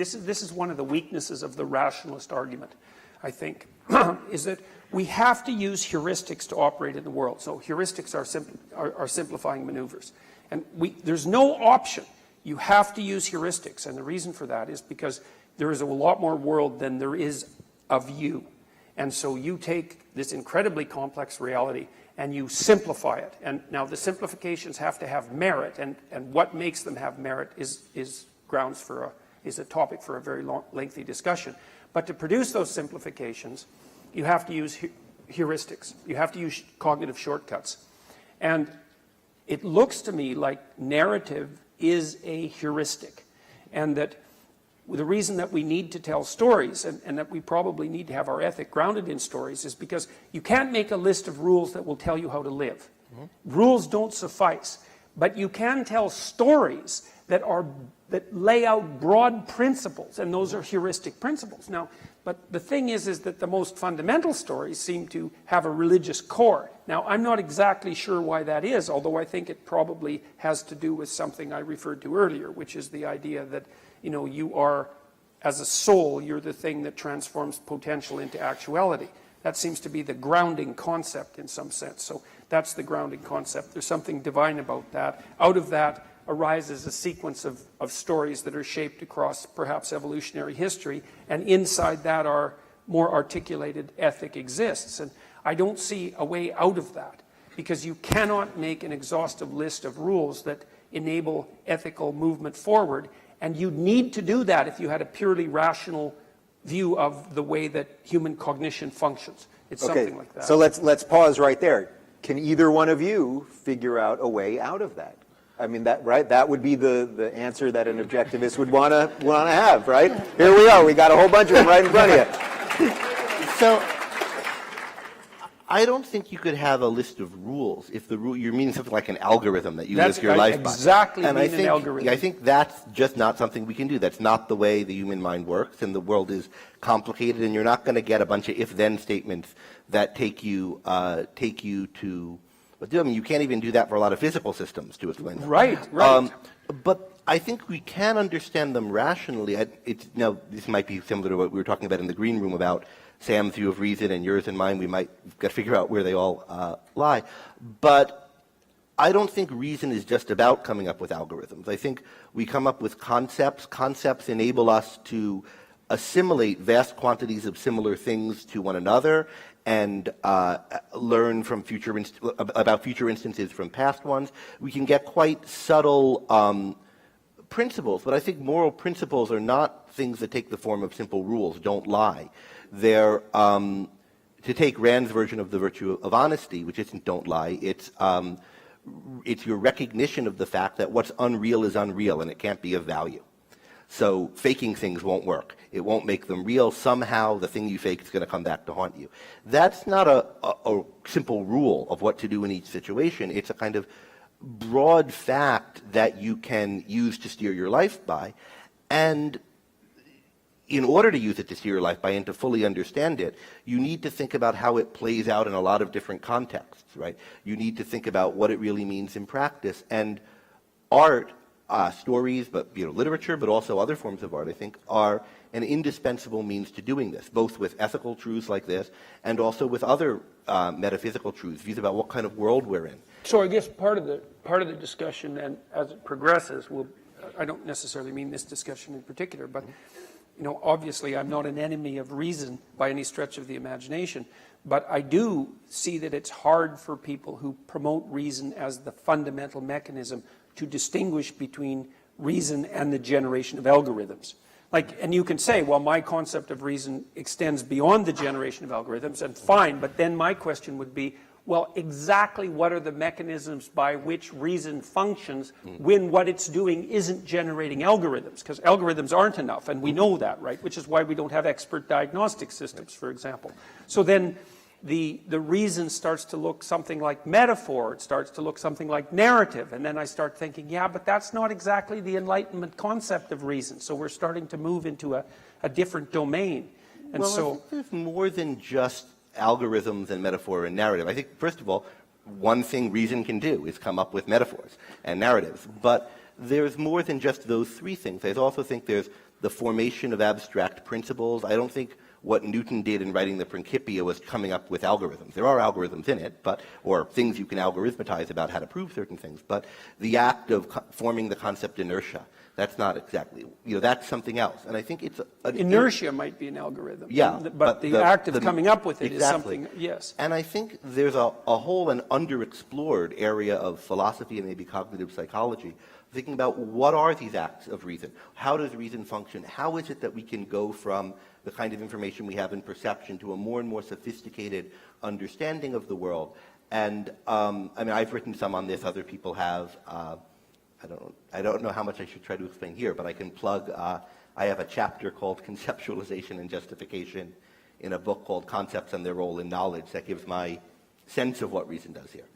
this is one of the weaknesses of the rationalist argument, I think, is that we have to use heuristics to operate in the world. So heuristics are simplifying maneuvers. And there's no option. You have to use heuristics. And the reason for that is because there is a lot more world than there is of you. And so you take this incredibly complex reality and you simplify it. And now the simplifications have to have merit. And what makes them have merit is a topic for a very lengthy discussion. But to produce those simplifications, you have to use heuristics. You have to use cognitive shortcuts. And it looks to me like narrative is a heuristic. And that the reason that we need to tell stories and that we probably need to have our ethic grounded in stories is because you can't make a list of rules that will tell you how to live. Rules don't suffice. But you can tell stories that lay out broad principles, and those are heuristic principles. Now, but the thing is that the most fundamental stories seem to have a religious core. Now, I'm not exactly sure why that is, although I think it probably has to do with something I referred to earlier, which is the idea that, you know, you are, as a soul, you're the thing that transforms potential into actuality. That seems to be the grounding concept in some sense. So that's the grounding concept. There's something divine about that. Out of that arises a sequence of stories that are shaped across perhaps evolutionary history, and inside that our more articulated ethic exists. And I don't see a way out of that, because you cannot make an exhaustive list of rules that enable ethical movement forward, and you'd need to do that if you had a purely rational view of the way that human cognition functions. It's something like that. So let's pause right there. Can either one of you figure out a way out of that? I mean, that would be the answer that an objectivist would want to have, right? Here we are. We got a whole bunch of them right in front of you. So I don't think you could have a list of rules if the rule you're meaning something like an algorithm that you live your life by. Exactly, and an algorithm. I think that's just not something we can do. That's not the way the human mind works, and the world is complicated, and you're not going to get a bunch of if-then statements that take you to. But I mean, you can't even do that for a lot of physical systems to explain them. Right. But I think we can understand them rationally. Now, this might be similar to what we were talking about in the green room about Sam's view of reason and yours and mine. We might got to figure out where they all lie. But I don't think reason is just about coming up with algorithms. I think we come up with concepts. Concepts enable us to assimilate vast quantities of similar things to one another and learn from about future instances from past ones. We can get quite subtle principles, but I think moral principles are not things that take the form of simple rules. Don't lie. They're, to take Rand's version of the virtue of honesty, which isn't don't lie, it's your recognition of the fact that what's unreal is unreal and it can't be of value. So faking things won't work. It won't make them real. Somehow the thing you fake is going to come back to haunt you. That's not a simple rule of what to do in each situation. It's a kind of broad fact that you can use to steer your life by. And in order to use it to steer your life by and to fully understand it, you need to think about how it plays out in a lot of different contexts, right? You need to think about what it really means in practice. And art, stories, but literature, but also other forms of art, I think, are an indispensable means to doing this, both with ethical truths like this and also with other metaphysical truths, views about what kind of world we're in. So I guess part of the discussion, and as it progresses, I don't necessarily mean this discussion in particular, but obviously I'm not an enemy of reason by any stretch of the imagination, but I do see that it's hard for people who promote reason as the fundamental mechanism to distinguish between reason and the generation of algorithms. And you can say, well, my concept of reason extends beyond the generation of algorithms, and fine, but then my question would be, well, exactly what are the mechanisms by which reason functions when what it's doing isn't generating algorithms? Because algorithms aren't enough, and we know that, right? Which is why we don't have expert diagnostic systems, for example. So then the reason starts to look something like metaphor, it starts to look something like narrative, and then I start thinking, yeah, but that's not exactly the Enlightenment concept of reason. So we're starting to move into a different domain. And well, I think there's more than just algorithms and metaphor and narrative. I think, first of all, one thing reason can do is come up with metaphors and narratives. But there's more than just those three things. I also think there's the formation of abstract principles. I don't think what Newton did in writing the Principia was coming up with algorithms. There are algorithms in it, or things you can algorithmatize about how to prove certain things, but the act of forming the concept inertia, that's not exactly, that's something else. And I think it's inertia might be an algorithm. Yeah, but the act of coming up with it exactly. is something, yes. And I think there's a whole and underexplored area of philosophy and maybe cognitive psychology, thinking about what are these acts of reason? How does reason function? How is it that we can go from the kind of information we have in perception to a more and more sophisticated understanding of the world? And I've written some on this, other people have. I don't know how much I should try to explain here, but I can plug, I have a chapter called Conceptualization and Justification in a book called Concepts and Their Role in Knowledge that gives my sense of what reason does here.